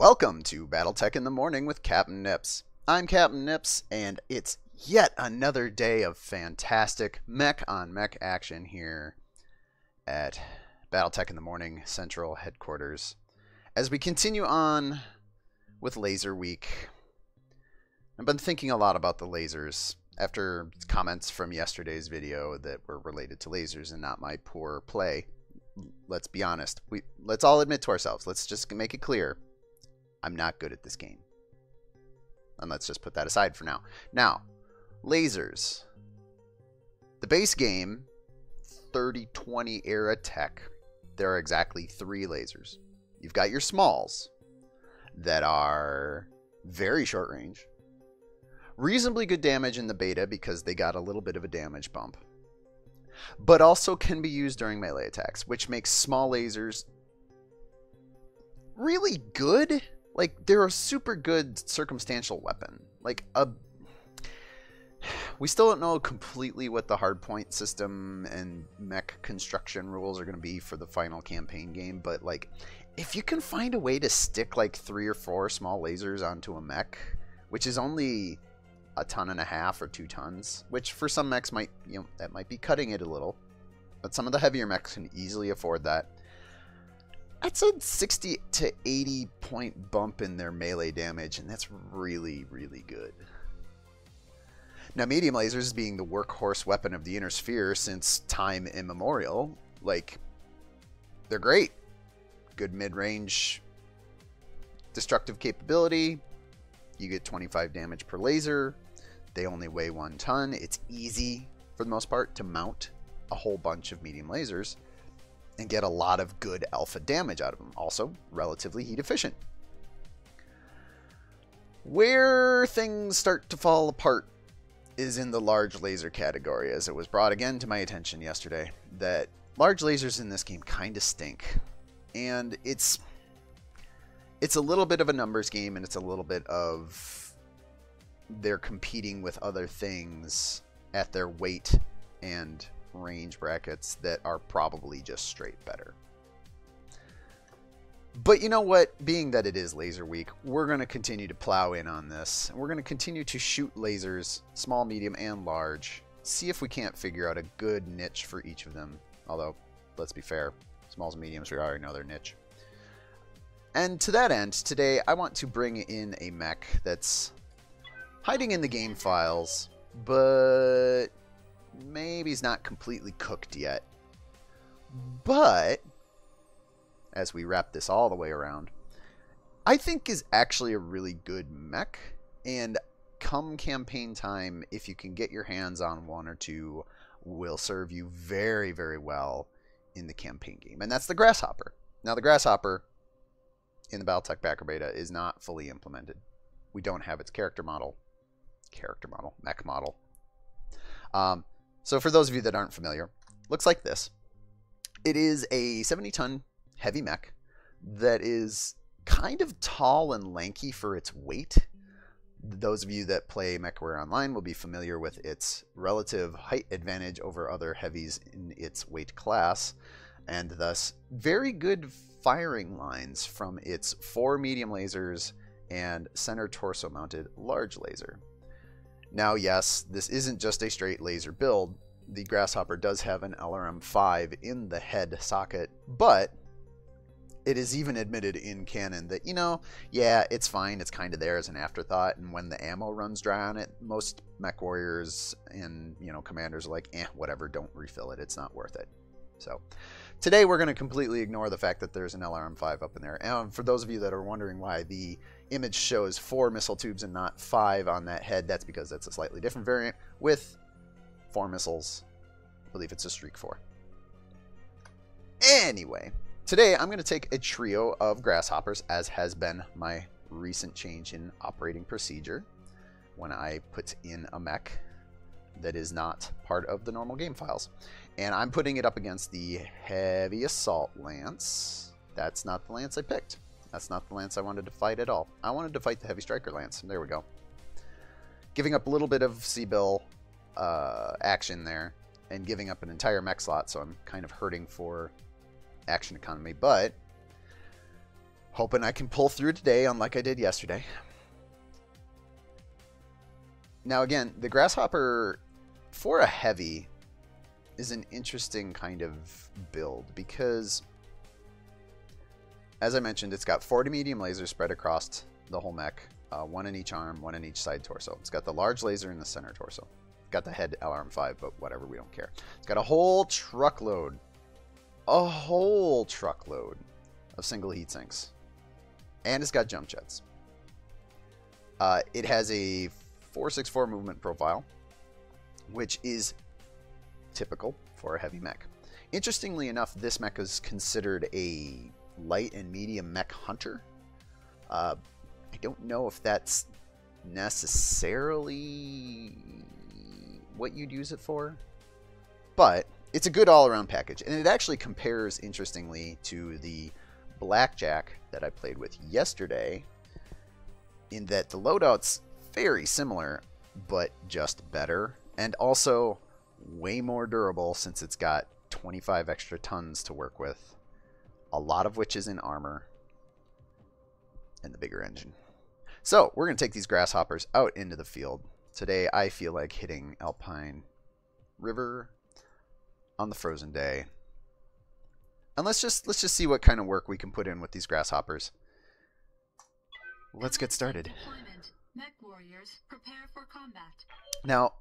Welcome to BattleTech in the Morning with Captain Nips. I'm Captain Nips, and it's yet another day of fantastic mech on mech action here at BattleTech in the Morning Central Headquarters. As we continue on with Laser Week, I've been thinking a lot about the lasers after comments from yesterday's video that were related to lasers and not my poor play. Let's be honest. Let's all admit to ourselves. Let's just make it clear. I'm not good at this game. And let's just put that aside for now. Now, lasers. The base game, 3020 era tech, there are exactly 3 lasers. You've got your smalls that are very short range. Reasonably good damage in the beta because they got a little bit of a damage bump. But also can be used during melee attacks, which makes small lasers really good. Like, they're a super good circumstantial weapon. We still don't know completely what the hardpoint system and mech construction rules are going to be for the final campaign game, but like, if you can find a way to stick like 3 or 4 small lasers onto a mech, which is only a ton and a half or 2 tons, which for some mechs might, that might be cutting it a little, but some of the heavier mechs can easily afford that. That's a 60 to 80 point bump in their melee damage, and that's really, really good. Now, medium lasers being the workhorse weapon of the inner sphere since time immemorial, like, they're great. Good mid-range destructive capability. You get 25 damage per laser. They only weigh 1 ton. It's easy, for the most part, to mount a whole bunch of medium lasers and get a lot of good alpha damage out of them. Also, relatively heat efficient. Where things start to fall apart is in the large laser category, as it was brought again to my attention yesterday that large lasers in this game kind of stink. And it's a little bit of a numbers game, and it's a little bit of they're competing with other things at their weight and range brackets that are probably just straight better. But you know what? Being that it is Laser Week, we're going to continue to plow in on this. We're going to continue to shoot lasers, small, medium, and large. See if we can't figure out a good niche for each of them. Although, let's be fair, smalls and mediums, we already know their niche. And to that end, today I want to bring in a mech that's hiding in the game files, but maybe he's not completely cooked yet. But as we wrap this all the way around, I think is actually a really good mech, and come campaign time, if you can get your hands on 1 or 2, will serve you very, very well in the campaign game, and that's the Grasshopper. Now, the Grasshopper in the BattleTech backer beta is not fully implemented. We don't have its mech model. So for those of you that aren't familiar, looks like this. It is a 70-ton heavy mech that is kind of tall and lanky for its weight. Those of you that play MechWarrior Online will be familiar with its relative height advantage over other heavies in its weight class, and thus very good firing lines from its 4 medium lasers and center torso mounted large laser. Now, yes, this isn't just a straight laser build. The Grasshopper does have an LRM-5 in the head socket, but it is even admitted in canon that, yeah, it's fine. It's kind of there as an afterthought, and when the ammo runs dry on it, most mech warriors and, commanders are like, whatever, don't refill it. It's not worth it. So today we're going to completely ignore the fact that there's an LRM-5 up in there. And for those of you that are wondering why the image shows 4 missile tubes and not 5 on that head, that's because that's a slightly different variant with 4 missiles. I believe it's a Streak 4. Anyway, today I'm going to take a trio of Grasshoppers, as has been my recent change in operating procedure when I put in a mech that is not part of the normal game files. And I'm putting it up against the Heavy Assault Lance. That's not the Lance I picked. That's not the Lance I wanted to fight at all. I wanted to fight the Heavy Striker Lance. There we go. Giving up a little bit of C-Bill action there, and giving up an entire mech slot, so I'm kind of hurting for action economy. But Hoping I can pull through today, unlike I did yesterday. Now again, the Grasshopper for a heavy is an interesting kind of build because, as I mentioned, it's got 40 medium lasers spread across the whole mech, one in each arm, one in each side torso. It's got the large laser in the center torso. It's got the head LRM5, but whatever, we don't care. It's got a whole truckload of single heat sinks. And it's got jump jets. It has a 464 movement profile, which is typical for a heavy mech. Interestingly enough, this mech is considered a light and medium mech hunter. I don't know if that's necessarily what you'd use it for, but it's a good all-around package, and it actually compares interestingly to the Blackjack that I played with yesterday, in that the loadout's very similar, but just better, and also way more durable since it's got 25 extra tons to work with, a lot of which is in armor, and the bigger engine. So we're going to take these Grasshoppers out into the field. Today I feel like hitting Alpine River on the frozen day. And let's just see what kind of work we can put in with these Grasshoppers. Let's get started. Mech warriors, prepare for combat. Now,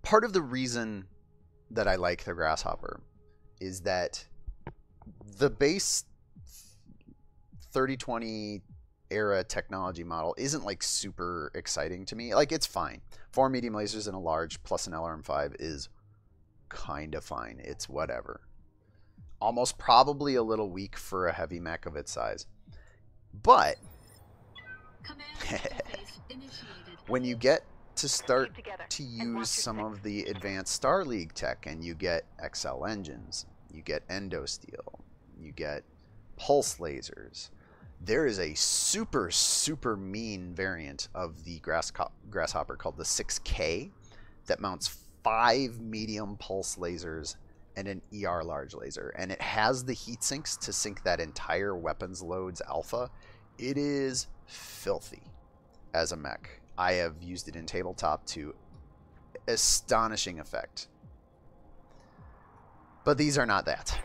part of the reason that I like the Grasshopper is that the base 3020 era technology model isn't like super exciting to me. Like, it's fine. 4 medium lasers and a large plus an LRM5 is kind of fine. It's whatever. Almost probably a little weak for a heavy mech of its size. But when you get to start to use some of the advanced Star League tech and you get XL engines, you get endosteel, you get pulse lasers, there is a super mean variant of the Grasshopper called the 6K that mounts 5 medium pulse lasers and an ER large laser, and it has the heat sinks to sink that entire weapons loads alpha. It is filthy as a mech. I have used it in tabletop to astonishing effect. But these are not that.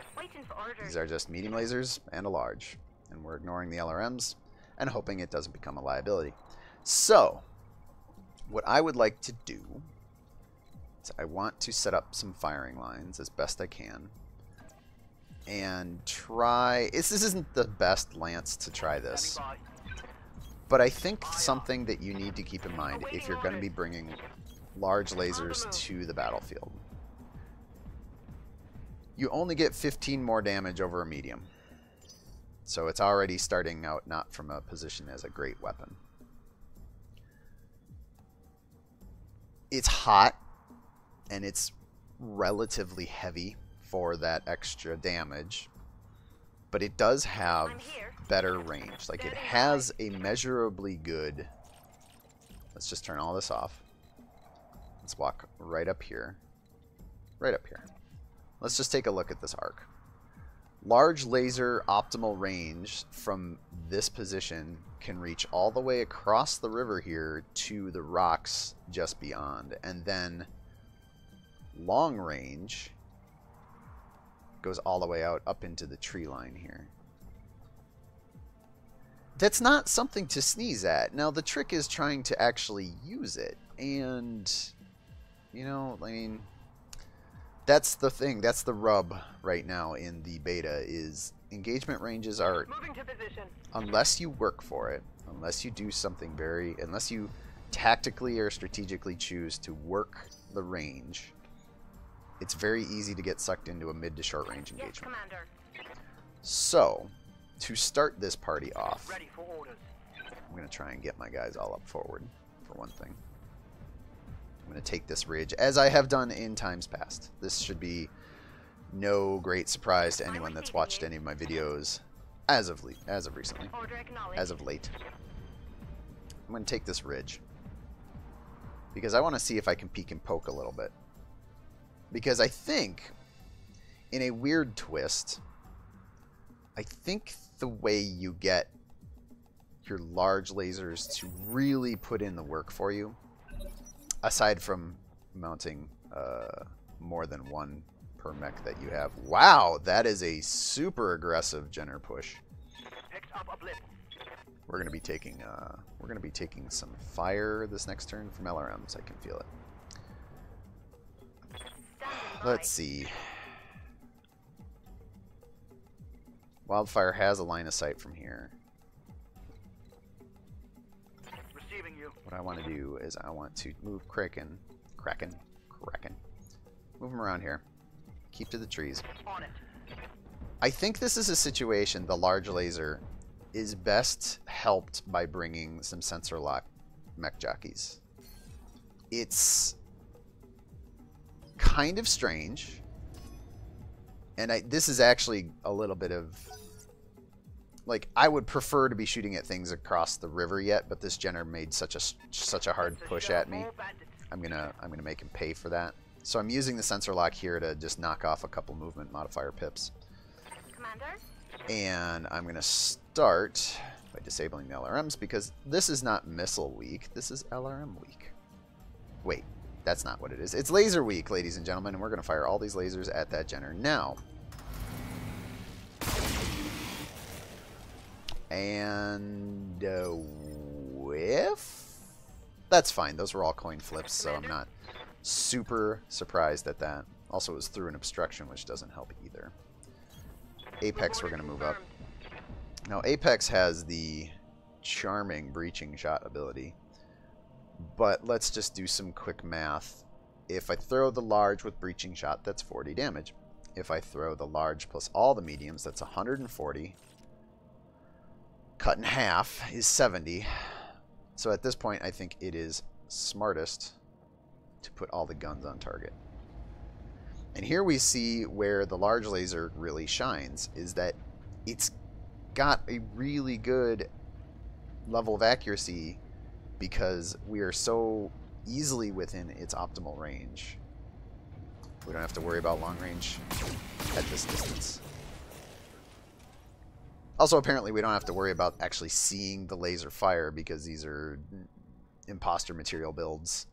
These are just medium lasers and a large, and we're ignoring the LRMs and hoping it doesn't become a liability. So what I would like to do, I want to set up some firing lines as best I can and try. This isn't the best lance to try this, but I think something that you need to keep in mind if you're going to be bringing large lasers to the battlefield, you only get 15 more damage over a medium, so it's already starting out not from a position as a great weapon. It's hot and it's relatively heavy for that extra damage, but it does have better range. Like, it has a measurably good... Let's just turn all this off. Let's walk right up here. Right up here. Let's just take a look at this arc. Large laser optimal range from this position can reach all the way across the river here to the rocks just beyond, and then long range goes all the way out up into the tree line here. That's not something to sneeze at. Now, the trick is trying to actually use it, and, you know, I mean, that's the thing. That's the rub right now in the beta, is engagement ranges are, unless you work for it, unless you do something unless you tactically or strategically choose to work the range, it's very easy to get sucked into a mid to short range engagement. So, to start this party off, I'm going to try and get my guys all up forward, for one thing. I'm going to take this ridge, as I have done in times past. This should be no great surprise to anyone that's watched any of my videos as of recently, as of late. I'm going to take this ridge because I want to see if I can peek and poke a little bit. Because I think, in a weird twist, I think the way you get your large lasers to really put in the work for you, aside from mounting more than one per mech that you have. Wow, that is a super aggressive Jenner push. We're gonna be taking some fire this next turn from LRMs. I can feel it. Let's see. Wildfire has a line of sight from here. Receiving you. What I want to do is I want to move Kraken. Move him around here. Keep to the trees. On it. I think this is a situation the large laser is best helped by bringing some sensor lock mech jockeys. It's kind of strange, and this is actually a little bit of, like, I would prefer to be shooting at things across the river yet, but this Jenner made such a hard push at me. I'm gonna make him pay for that. So I'm using the sensor lock here to just knock off a couple movement modifier pips. Commander? And I'm going to start by disabling the LRMs, because this is not missile weak. This is LRM weak. Wait, that's not what it is. It's laser weak, ladies and gentlemen, and we're going to fire all these lasers at that Jenner now. And whiff? That's fine. Those were all coin flips, so I'm not super surprised at that. Also, it was through an obstruction, which doesn't help either. Apex, we're going to move up. Now, Apex has the charming breaching shot ability, but let's just do some quick math. If I throw the large with breaching shot, that's 40 damage. If I throw the large plus all the mediums, that's 140. Cut in half is 70. So at this point, I think it is smartest to put all the guns on target. And here we see where the large laser really shines, is that it's got a really good level of accuracy because we are so easily within its optimal range. We don't have to worry about long range at this distance. Also, apparently, we don't have to worry about actually seeing the laser fire because these are imposter material builds,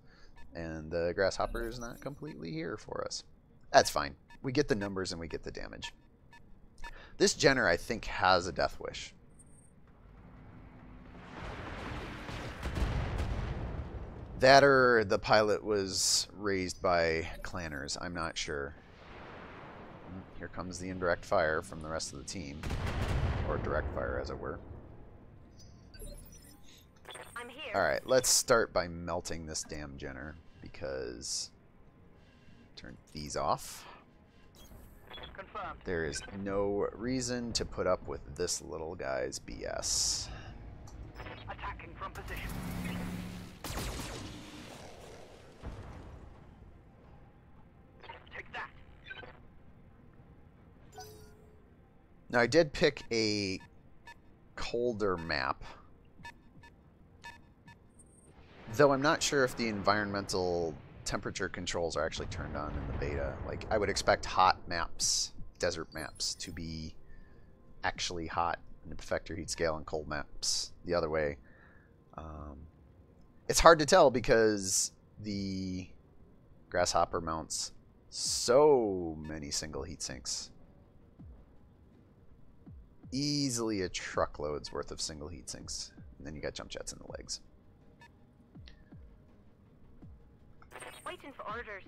and the Grasshopper is not completely here for us. That's fine. We get the numbers and we get the damage. This Jenner, I think, has a death wish. That or the pilot was raised by clanners. I'm not sure. Here comes the indirect fire from the rest of the team. Or direct fire, as it were. I'm here. Alright, let's start by melting this damn Jenner, because... Turn these off. Confirmed. There is no reason to put up with this little guy's BS. Attacking from position. Take that. Now, I did pick a colder map, though I'm not sure if the environmental temperature controls are actually turned on in the beta. Like, I would expect hot maps, desert maps, to be actually hot in the effector heat scale, and cold maps the other way. It's hard to tell because the Grasshopper mounts so many single heat sinks. Easily a truckload's worth of single heat sinks. And then you got jump jets in the legs. Waiting for orders.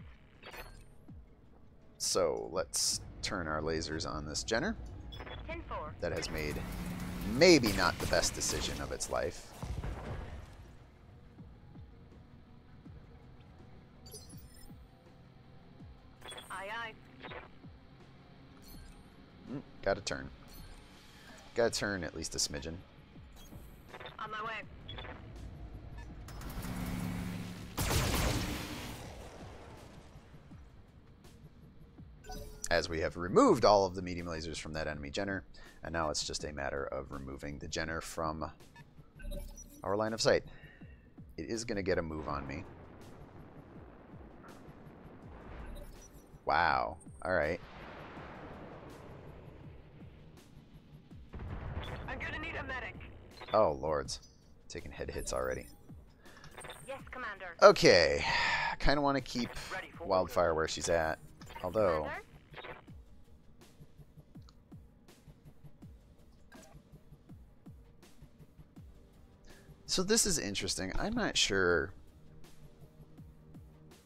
So let's turn our lasers on this Jenner 10-4. that has made maybe not the best decision of its life. Aye, aye. Got to turn. Got to turn at least a smidgen. On my way. As we have removed all of the medium lasers from that enemy Jenner, and now it's just a matter of removing the Jenner from our line of sight. It is going to get a move on me. Wow. Alright. I'm gonna need a medic. Oh, lords. Taking head hits already. Yes, Commander. Okay. I kind of want to keep Ready for Wildfire where she's at. Although... Commander? So this is interesting. I'm not sure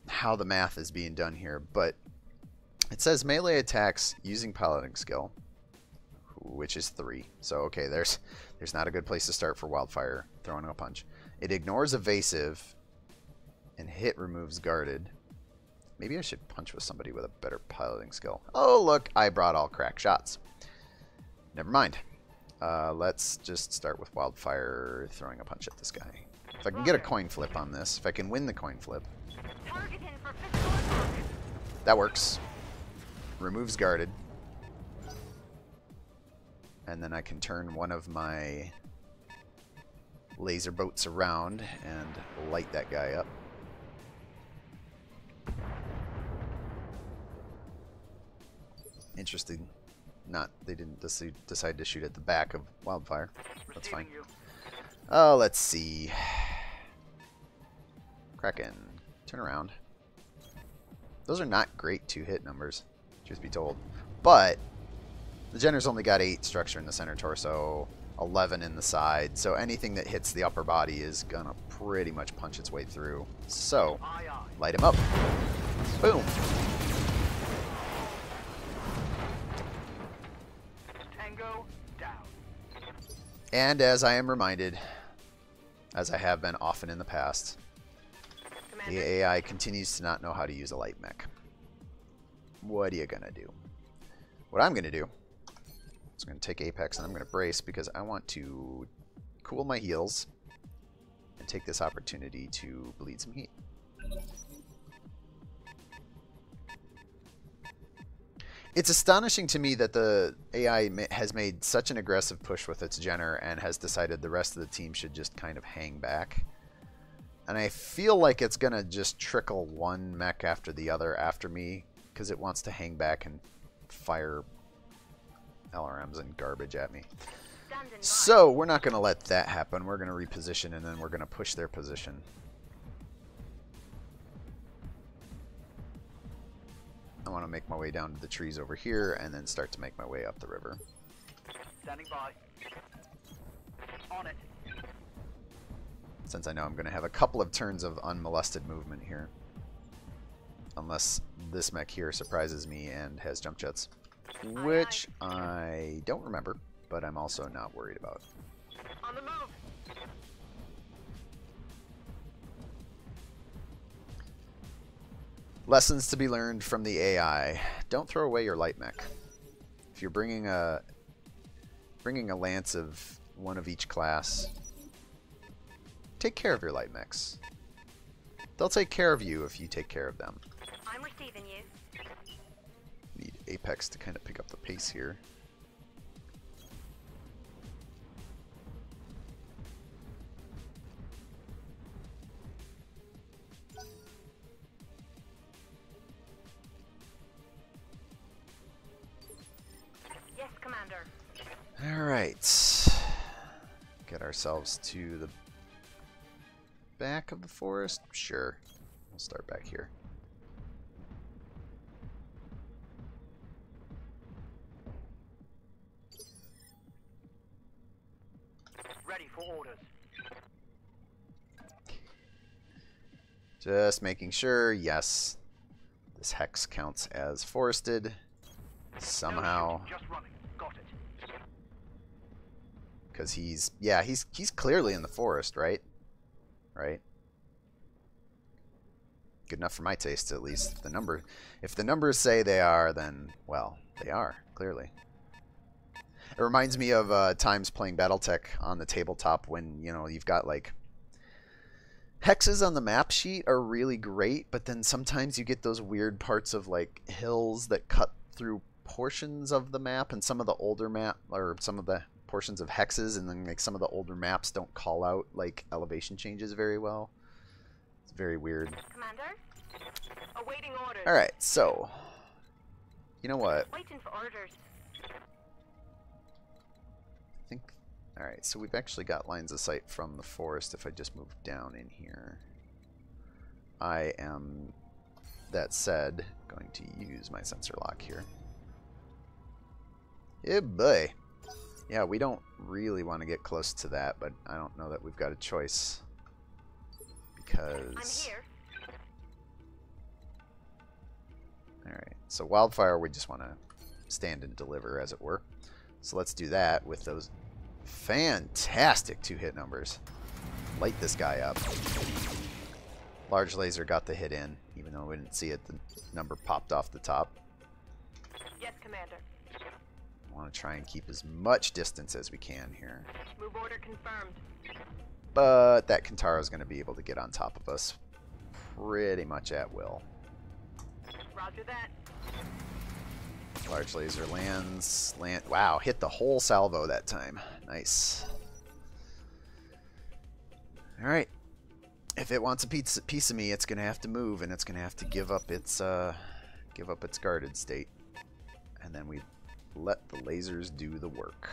how the math is being done here, but it says melee attacks using piloting skill, which is 3. So okay, there's not a good place to start for Wildfire throwing a punch. It ignores evasive and hit removes guarded. Maybe I should punch with somebody with a better piloting skill. Oh look, I brought all crack shots. Never mind. Let's just start with Wildfire throwing a punch at this guy. If I can get a coin flip on this, if I can win the coin flip, Target in for physical attack. that works. Removes guarded. And then I can turn one of my laser boats around and light that guy up. Interesting. They didn't decide to shoot at the back of Wildfire. That's fine. Receiving you. Oh, let's see. Kraken, turn around. Those are not great 2-hit numbers, truth be told. But the Jenner's only got 8 structure in the center torso, 11 in the side, so anything that hits the upper body is gonna pretty much punch its way through. So, Aye, aye. light him up. Boom. Tango down. And as I am reminded, as I have been often in the past, the Commander? AI continues to not know how to use a light mech. What are you gonna do? What I'm gonna do is I'm gonna take Apex and I'm gonna brace because I want to cool my heals and take this opportunity to bleed some heat. It's astonishing to me that the AI has made such an aggressive push with its Jenner and has decided the rest of the team should just kind of hang back. And I feel like it's going to just trickle one mech after the other after me because it wants to hang back and fire LRMs and garbage at me. Stand in by. So we're not going to let that happen. We're going to reposition and then we're going to push their position. I want to make my way down to the trees over here and then start to make my way up the river. Standing by. On it. Since I know I'm going to have a couple of turns of unmolested movement here. Unless this mech here surprises me and has jump jets. Which I don't remember, but I'm also not worried about. On the move. Lessons to be learned from the AI. Don't throw away your light mech. If you're bringing a lance of one of each class, take care of your light mechs. They'll take care of you if you take care of them. I'm receiving you. Need Apex to kind of pick up the pace here. Yes, Commander. Alright. Get ourselves to the back of the forest? Sure. We'll start back here. Ready for orders. Just making sure, yes, this hex counts as forested somehow. No shooting, just running. Got it. Because he's clearly in the forest, right? Right? Good enough for my taste, at least. If the numbers say they are, then, well, they are, clearly. It reminds me of times playing BattleTech on the tabletop when, you know, you've got, like, hexes on the map sheet are really great, but then sometimes you get those weird parts of, like, hills that cut through portions of the map, and some of the older map, or some of the portions of hexes, and then, like, some of the older maps don't call out, like, elevation changes very well. It's very weird. Commander? Awaiting orders. Alright, so, you know what? Waiting for orders. I think Alright, so we've actually got lines of sight from the forest if I just move down in here. I am, that said, going to use my sensor lock here. Yeah, boy. Yeah, we don't really want to get close to that, but I don't know that we've got a choice. Because... I'm here. Alright, so wildfire we just want to stand and deliver, as it were. So let's do that with those fantastic 2-hit numbers. Light this guy up. Large laser got the hit in, even though we didn't see it. The number popped off the top. Yes, Commander. I want to try and keep as much distance as we can here. Move order confirmed. But that Kentaro is going to be able to get on top of us pretty much at will. Roger that. Large laser lands. Wow, hit the whole salvo that time. Nice. Alright. If it wants a piece of me, it's going to have to move, and it's going to have to give up its guarded state. And then we let the lasers do the work.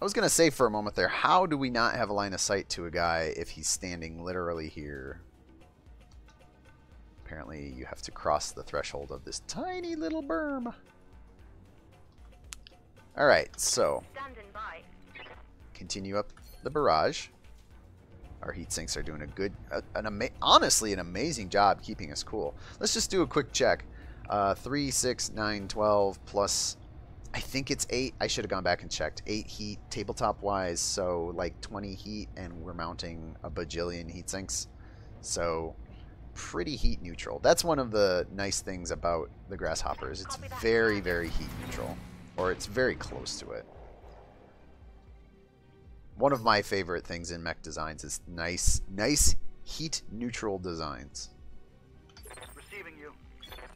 I was going to say for a moment there, how do we not have a line of sight to a guy if he's standing literally here? Apparently you have to cross the threshold of this tiny little berm. Alright, so Standing by. continue up the barrage. Our heat sinks are doing a good, honestly an amazing job keeping us cool. Let's just do a quick check. 3, 6, 9, 12 plus, I think it's 8. I should have gone back and checked. 8 heat tabletop wise, so like 20 heat, and we're mounting a bajillion heat sinks. So pretty heat neutral. That's one of the nice things about the Grasshopper is it's very, very heat neutral, or it's very close to it. One of my favorite things in mech designs is nice heat neutral designs. Receiving you.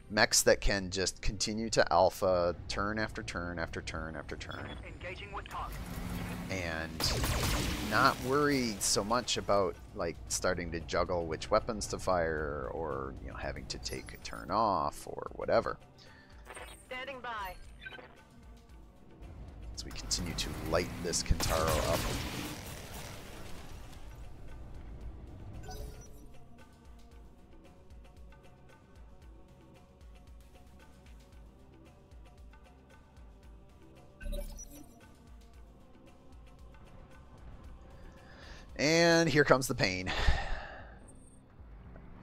Mechs that can just continue to alpha turn after turn after turn after turn, Engaging with target. and not worry so much about like starting to juggle which weapons to fire, or having to take a turn off or whatever. Standing by. As we continue to light this Kentaro up. And here comes the pain.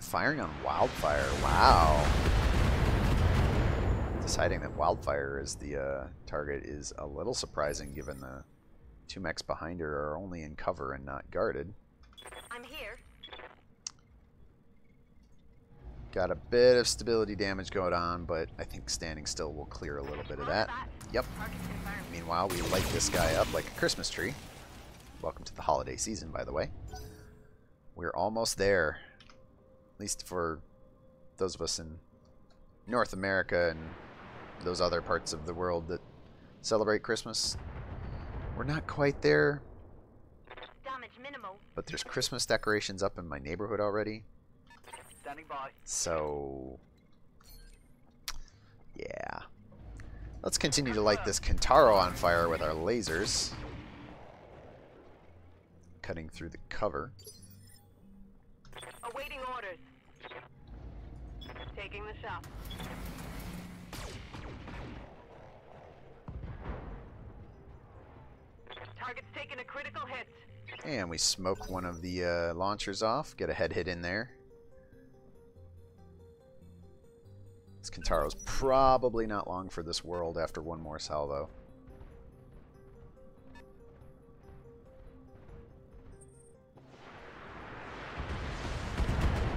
Firing on wildfire. Wow. Deciding that wildfire is the target is a little surprising, given the 2 mechs behind her are only in cover and not guarded. I'm here. Got a bit of stability damage going on, but I think standing still will clear a little bit of that. Yep. Target confirmed. Meanwhile, we light this guy up like a Christmas tree. Welcome to the holiday season, by the way. We're almost there. At least for those of us in North America and those other parts of the world that celebrate Christmas. We're not quite there, Damage minimal. but there's Christmas decorations up in my neighborhood already. Standing by. So, yeah. Let's continue to light this Kentaro on fire with our lasers. Cutting through the cover. Awaiting orders. Taking the shot. Target's taking a critical hit. And we smoke one of the launchers off. Get a head hit in there. This Kentaro's probably not long for this world after one more salvo.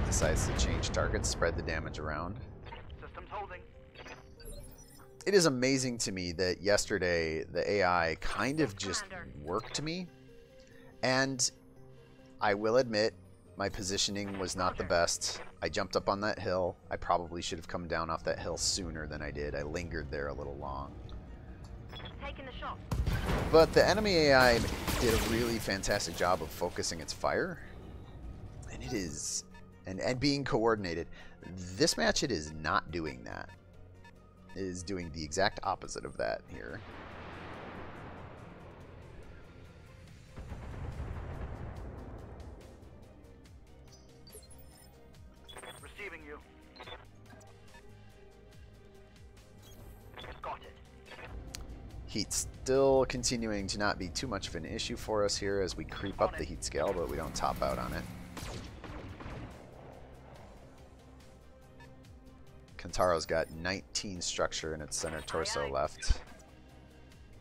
Decides to change targets, spread the damage around. Systems holding. It is amazing to me that yesterday the AI kind of just worked me. And I will admit, my positioning was not the best. I jumped up on that hill. I probably should have come down off that hill sooner than I did. I lingered there a little long. Taking the shot. But the enemy AI did a really fantastic job of focusing its fire. And it is... And being coordinated. This match, it is not doing that. It is doing the exact opposite of that here. Heat still continuing to not be too much of an issue for us here as we creep up the heat scale, but we don't top out on it. Kantaro's got 19 structure in its center torso left.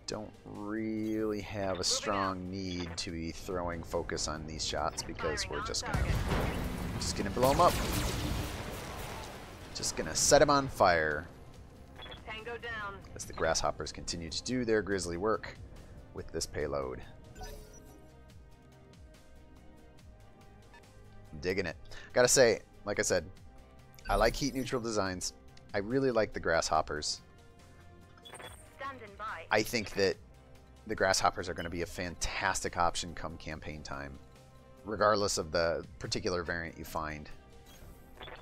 Don't really have a strong need to be throwing focus on these shots because we're just gonna blow them up. Just gonna set them on fire. Tango down. As the Grasshoppers continue to do their grisly work with this payload. I'm digging it. Gotta say, like I said, I like heat neutral designs. I really like the Grasshoppers. Standing by. I think that the Grasshoppers are going to be a fantastic option come campaign time, regardless of the particular variant you find.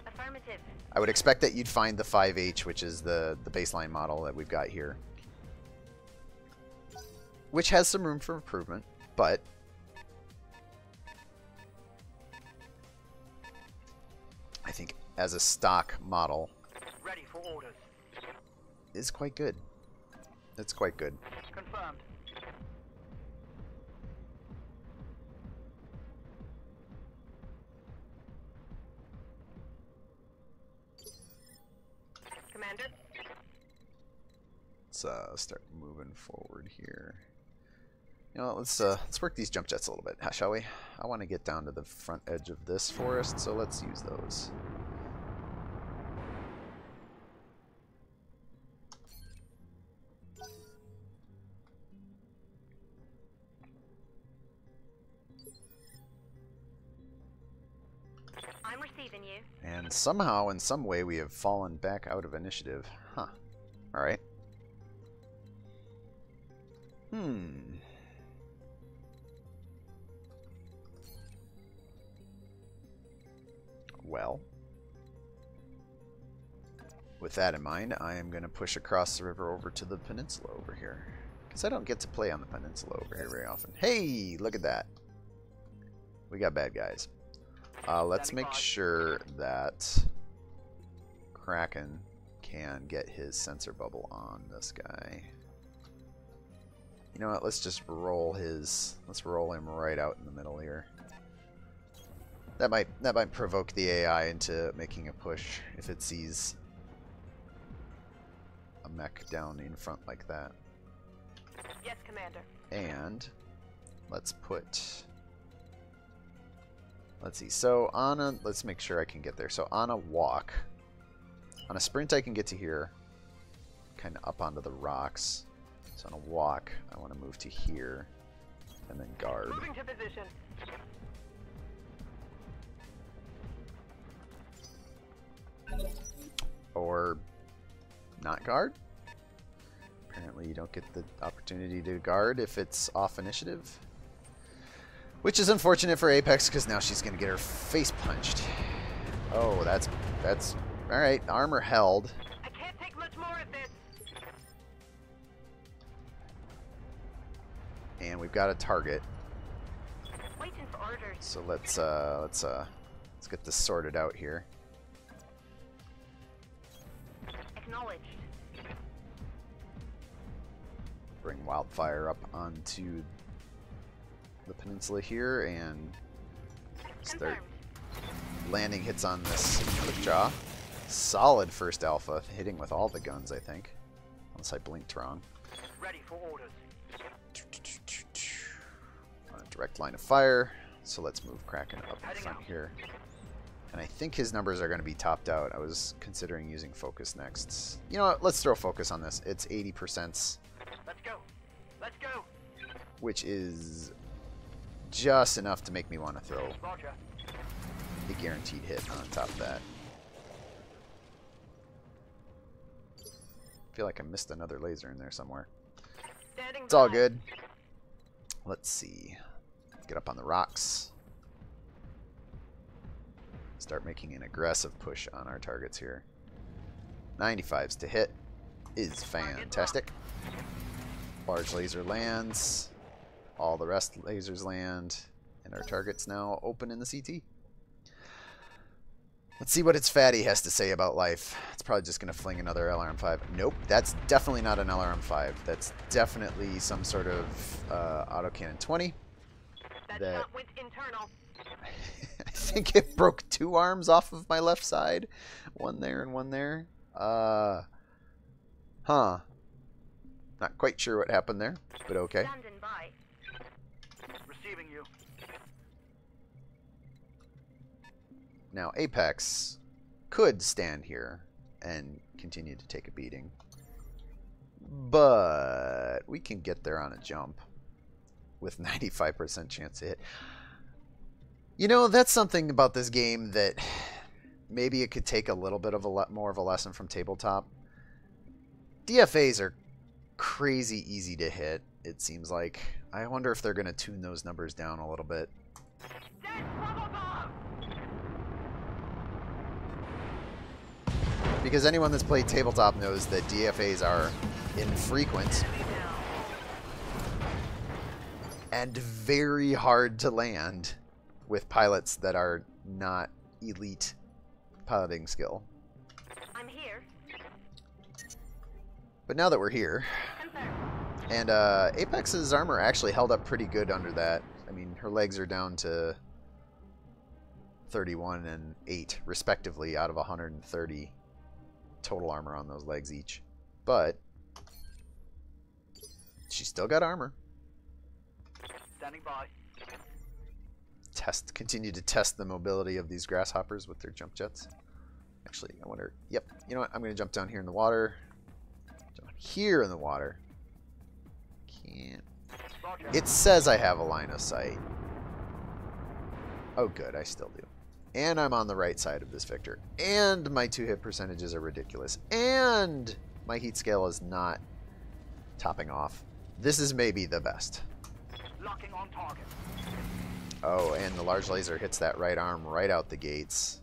Affirmative. I would expect that you'd find the 5H, which is the baseline model that we've got here, which has some room for improvement, but I think as a stock model Ready for orders. is quite good. It's quite good. Confirmed. Commander. Let's start moving forward here. You know, let's work these jump jets a little bit, shall we? I want to get down to the front edge of this forest, so let's use those. I'm receiving you. And somehow, in some way, we have fallen back out of initiative. Huh. Alright. Well, with that in mind, I am going to push across the river over to the peninsula over here. Because I don't get to play on the peninsula over here very often. Hey, look at that. We got bad guys. Let's make sure that Kraken can get his sensor bubble on this guy. You know what? Let's just roll him right out in the middle here. That might provoke the AI into making a push if it sees a mech down in front like that. Yes, Commander. And let's see. So let's make sure I can get there. So on a walk, on a sprint I can get to here, kind of up onto the rocks. So on a walk, I want to move to here, and then guard. Moving to position. Or not guard. Apparently you don't get the opportunity to guard if it's off initiative. Which is unfortunate for Apex, because now she's going to get her face punched. Oh, that's alright. Armor held. I can't take much more of this. And we've got a target. Waiting for orders. So let's get this sorted out here. Acknowledged. Bring Wildfire up onto the peninsula here and start landing hits on this Quickjaw. Solid first alpha, hitting with all the guns, I think. Unless I blinked wrong. Ready for orders. On a direct line of fire, so let's move Kraken up in front here. And I think his numbers are going to be topped out. I was considering using focus next. You know what? Let's throw focus on this. It's 80%, Let's go. Let's go. which is just enough to make me want to throw Roger. a guaranteed hit on top of that. I feel like I missed another laser in there somewhere. Standing It's all by. good. Let's see. Get up on the rocks. Start making an aggressive push on our targets here. 95s to hit is fantastic. Large laser lands. All the rest lasers land. And our target's now open in the CT. Let's see what its fatty has to say about life. It's probably just going to fling another LRM-5. Nope, that's definitely not an LRM-5. That's definitely some sort of autocannon 20. That's That not with internal. I think it broke 2 arms off of my left side. One there and one there. Huh. Not quite sure what happened there, but okay. Standing by. Receiving you. Now, Apex could stand here and continue to take a beating. But we can get there on a jump with 95% chance to hit. You know, that's something about this game that maybe it could take a little bit of more of a lesson from tabletop. DFAs are crazy easy to hit, it seems like. I wonder if they're going to tune those numbers down a little bit. Dead rubber bomb! Because anyone that's played tabletop knows that DFAs are infrequent and very hard to land with pilots that are not elite piloting skill. I'm here. But now that we're here, Confirm. and Apex's armor actually held up pretty good under that. I mean, her legs are down to 31 and 8, respectively, out of 130 total armor on those legs each. But she's still got armor. Standing by. Continue to test the mobility of these grasshoppers with their jump jets. Actually, I wonder. Yep, you know what? I'm going to jump down here in the water. Down here in the water. Can't. Roger. It says I have a line of sight. Oh, good. I still do. And I'm on the right side of this Victor. And my 2-hit percentages are ridiculous. And my heat scale is not topping off. This is maybe the best. Locking on target. Oh, and the large laser hits that right arm right out the gates.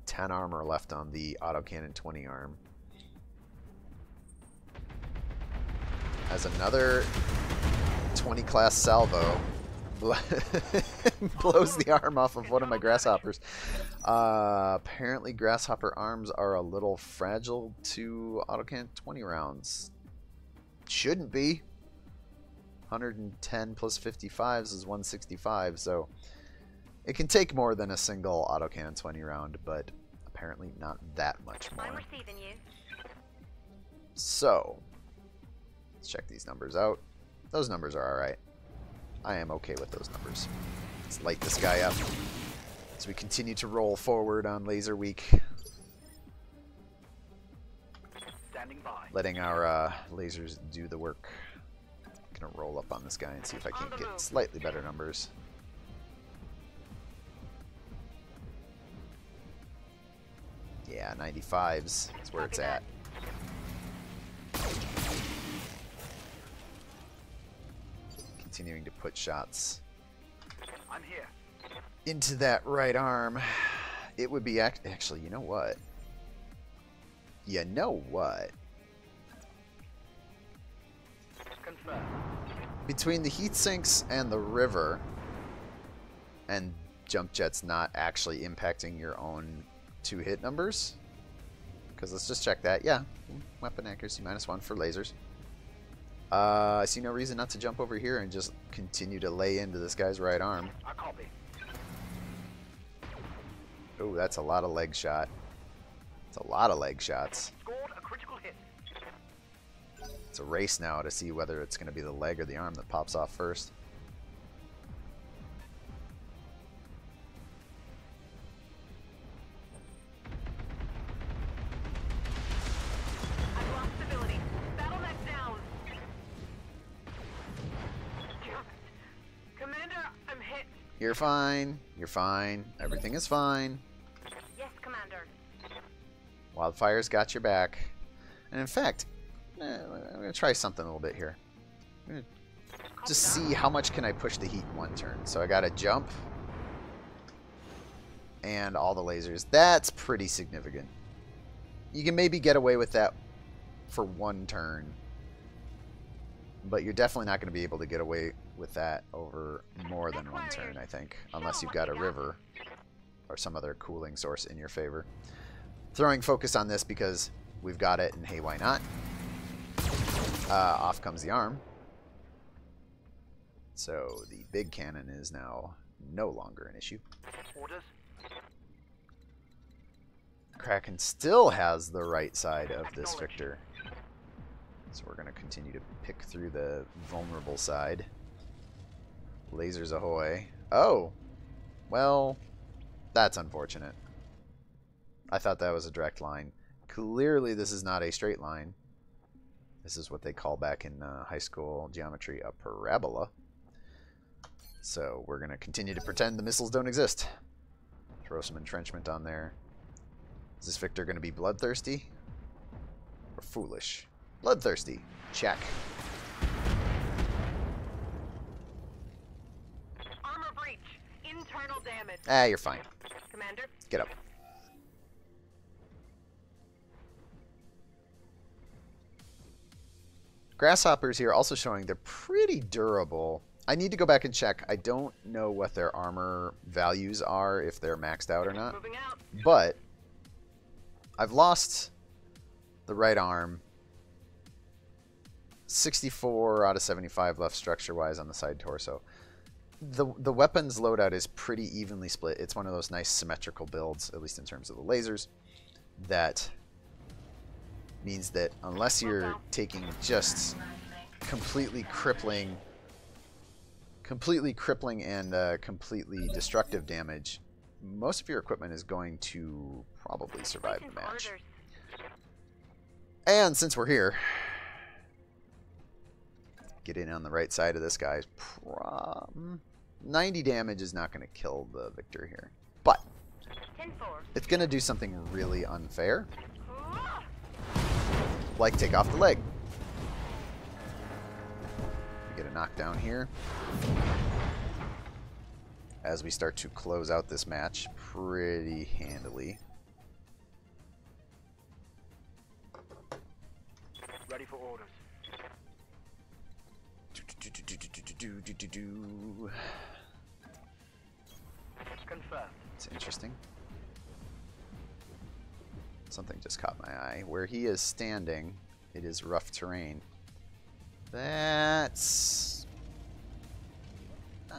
10 armor left on the autocannon 20 arm. As another 20 class salvo blows the arm off of one of my grasshoppers. Apparently grasshopper arms are a little fragile to autocannon 20 rounds. Shouldn't be. 110 plus 55s is 165, so it can take more than a single autocannon 20 round, but apparently not that much more. I'm receiving you. So, let's check these numbers out. Those numbers are alright. I am okay with those numbers. Let's light this guy up as we continue to roll forward on Laser Week, Standing by. letting our lasers do the work. Gonna roll up on this guy and see if I can't get slightly better numbers. Yeah, 95s is where it's at. Continuing to put shots I'm here. into that right arm. It would be actually, you know what? You know what? Confirm. Between the heat sinks and the river, and jump jets not actually impacting your own 2-hit numbers, because let's just check that. Yeah, weapon accuracy -1 for lasers. I see no reason not to jump over here and just continue to lay into this guy's right arm. I copy. Oh, that's a lot of leg shot. It's a lot of leg shots. Scored a critical hit. It's a race now to see whether it's going to be the leg or the arm that pops off first. I've lost stability. BattleTech down. Damn it. Commander, I'm hit. You're fine. You're fine. Everything is fine. Yes, Commander. Wildfire's got your back. And in fact, I'm going to try something a little bit here. I'm going to just see how much can I push the heat in one turn. So I got to jump. And all the lasers. That's pretty significant. You can maybe get away with that for one turn. But you're definitely not going to be able to get away with that over more than one turn, I think. Unless you've got a river. or some other cooling source in your favor. Throwing focus on this because we've got it, and hey, why not? Off comes the arm. So the big cannon is now no longer an issue. Orders. Kraken still has the right side of this Victor. So we're going to continue to pick through the vulnerable side. Lasers ahoy. Oh! Well, that's unfortunate. I thought that was a direct line. Clearly this is not a straight line. This is what they call back in high school geometry a parabola. So we're going to continue to pretend the missiles don't exist. Throw some entrenchment on there. Is this Victor going to be bloodthirsty? Or foolish? Bloodthirsty. Check. Armor breach. Internal damage. Ah, you're fine. Commander. Get up. Grasshoppers here also showing they're pretty durable. I need to go back and check. I don't know what their armor values are, if they're maxed out or not. Moving out. But I've lost the right arm. 64 out of 75 left structure-wise on the side torso. The weapons loadout is pretty evenly split. It's one of those nice symmetrical builds, at least in terms of the lasers, that means that unless you're taking just completely crippling and completely destructive damage, most of your equipment is going to probably survive the match. Orders. And since we're here, get in on the right side of this guy's 90 damage is not going to kill the Victor here, but 10-4. it's going to do something really unfair, like take off the leg. We get a knockdown here as we start to close out this match pretty handily. Ready for orders. Confirmed. It's interesting. Something just caught my eye. Where he is standing, it is rough terrain. That's...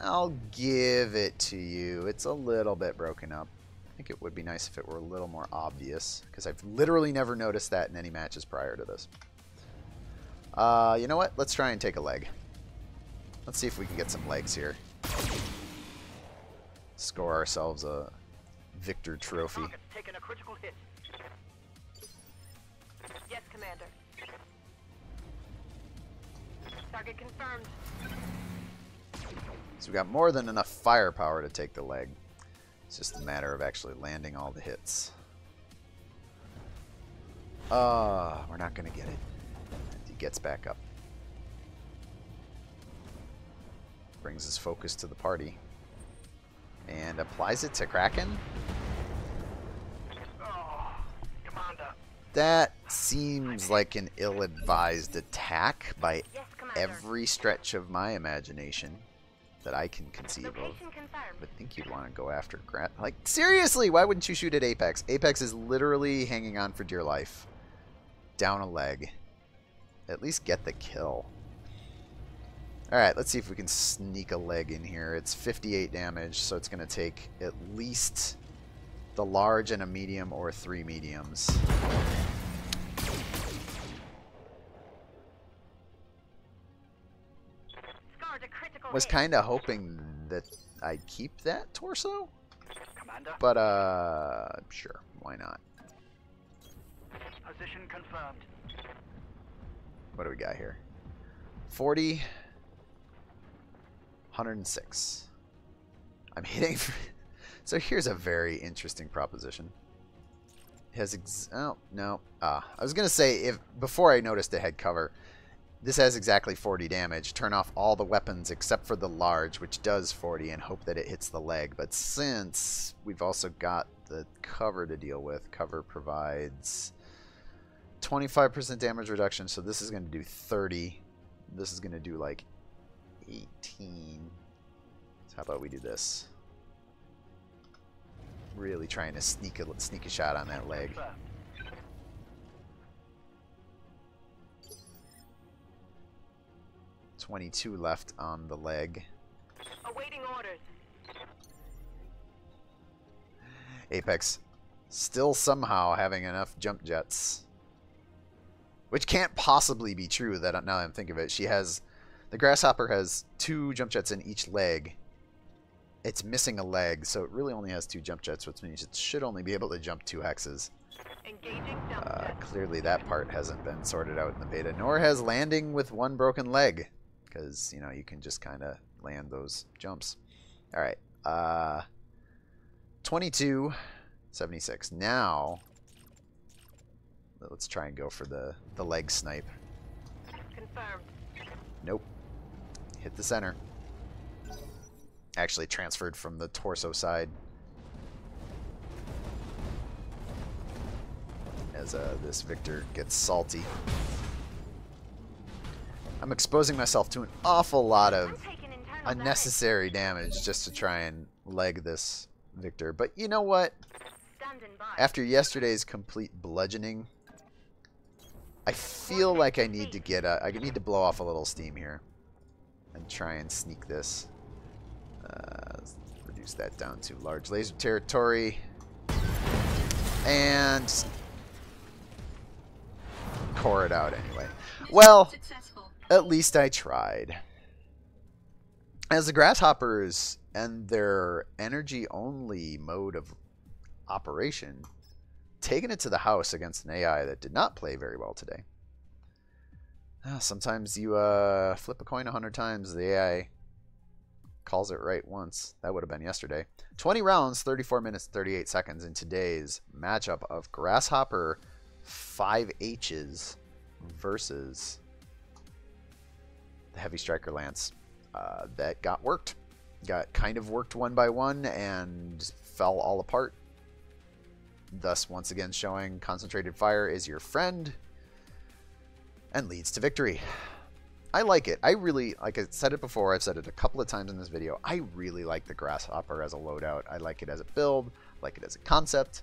I'll give it to you. It's a little bit broken up. I think it would be nice if it were a little more obvious, because I've literally never noticed that in any matches prior to this. You know what? Let's try and take a leg. Let's see if we can get some legs here. Score ourselves a Victor trophy. Target's taken a critical hit. Yes, Commander. Target confirmed. So we've got more than enough firepower to take the leg. It's just a matter of actually landing all the hits. We're not going to get it. And he gets back up. Brings his focus to the party. And applies it to Kraken. Oh, Commander. That seems like an ill-advised attack by Yes, Commander. every stretch of my imagination that I can conceive of. Location confirmed. I think you'd want to go after like, seriously, why wouldn't you shoot at Apex? Apex is literally hanging on for dear life. Down a leg. At least get the kill. Alright, let's see if we can sneak a leg in here. It's 58 damage, so it's going to take at least the large and a medium or 3 mediums. Scored a critical Was hit. kind of hoping that I'd keep that torso, Commander. but sure, why not? Position confirmed. What do we got here? 40, 106. I'm hitting. So here's a very interesting proposition. It has oh no. I was gonna say, if before I noticed the head cover, this has exactly 40 damage. Turn off all the weapons except for the large, which does 40, and hope that it hits the leg. But since we've also got the cover to deal with, cover provides 25% damage reduction, so this is going to do 30. This is going to do like 18. So how about we do this? Really trying to sneak a shot on that leg. Confirmed. 22 left on the leg. Awaiting orders. Apex still somehow having enough jump jets. Which can't possibly be true, that now that I'm thinking of it. The Grasshopper has 2 jump jets in each leg. It's missing a leg, so it really only has 2 jump jets, which means it should only be able to jump 2 hexes. Engaging jump jet. Clearly that part hasn't been sorted out in the beta, nor has landing with 1 broken leg. Because, you know, you can just kind of land those jumps. Alright. 22, 76. Now, let's try and go for the leg snipe. Confirmed. Nope. Hit the center. Actually transferred from the torso side. As this Victor gets salty. I'm exposing myself to an awful lot of unnecessary damage just to try and leg this Victor. But you know what? Standing by. After yesterday's complete bludgeoning, I feel like I need to blow off a little steam here and try and sneak this. Let's reduce that down to large laser territory. And core it out anyway. Well, Successful. at least I tried. As the Grasshoppers and their energy-only mode of operation, taking it to the house against an AI that did not play very well today. Sometimes you flip a coin 100 times, the AI calls it right once. That would have been yesterday. 20 rounds, 34 minutes, 38 seconds in today's matchup of Grasshopper 5H's versus the Heavy Striker Lance. That got worked. Got kind of worked one by one and fell all apart. Thus, once again, showing concentrated fire is your friend and leads to victory. I like it. I really, like I said it before, I've said it a couple of times in this video, I really like the Grasshopper as a loadout. I like it as a build, I like it as a concept.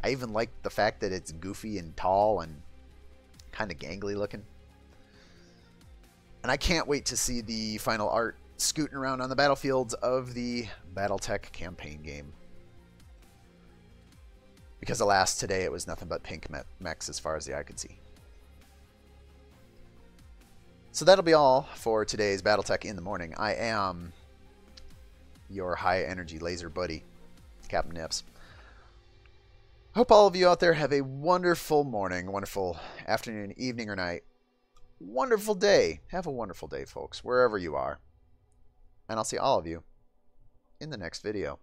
I even like the fact that it's goofy and tall and kind of gangly looking. And I can't wait to see the final art scooting around on the battlefields of the BattleTech campaign game. Because alas, today it was nothing but pink mechs as far as the eye could see. So that'll be all for today's BattleTech in the morning. I am your high energy laser buddy, Captain Nips. Hope all of you out there have a wonderful morning, wonderful afternoon, evening, or night. Wonderful day. Have a wonderful day, folks, wherever you are. And I'll see all of you in the next video.